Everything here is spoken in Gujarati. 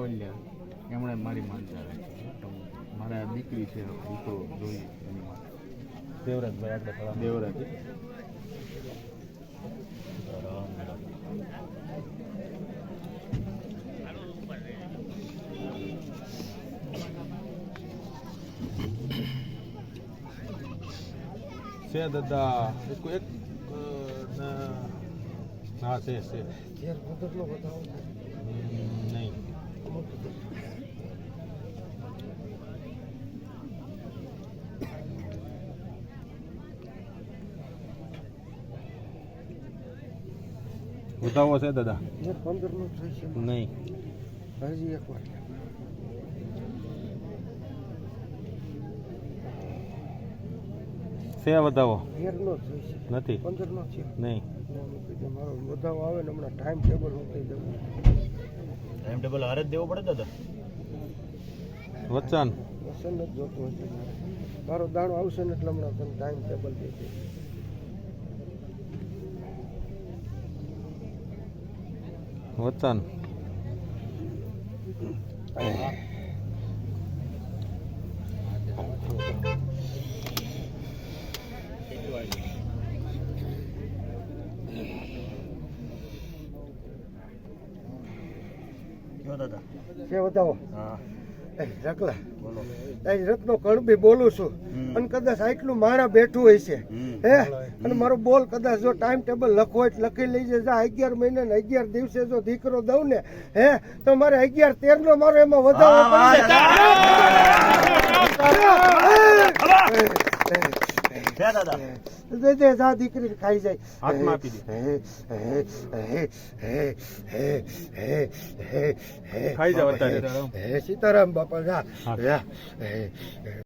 રાવલિયા એમણે મારી માનતા રાખી તો મારા દીકરી છે દીકરો જોઈ એની માટે દેવરાજભાઈ આપણે દેવરાજ છે દાદા એક હા છે નહીં બતાવો છે દાદા 15 નો છે નહીં હજી એક વાર છે બતાવો 13 નો છે નથી 15 નો છે નહીં મારો બતાવો આવે ને હમણાં ટાઈમ ટેબલ હું કહી દઉં ટાઈમ ટેબલ હારે જ દેવો પડે દાદા વચન વસન જ જોતું હતું મારો દાણો આવશે ને એટલે હમણાં તમે ટાઈમ ટેબલ દે વચન કયો દાદા છે બતાવો હા રકલા બોલો રત્નો કણબી બોલું છું અને કદાચ આટલું માણા બેઠું હોય છે હે અને મારો બોલ કદાચ જો ટાઈમ ટેબલ લખવો હોય લખી લઈ જાય 11 મહિને ને 11 દિવસે જો દીકરો દઉં ને હે તો મારે 11-13 નો મારો એમાં વધારો પડે જા દીકરી ખાઈ જાય હાથમાં આપી દે ખાઈ જાવ અત્યારે સીતારામ બાપા જા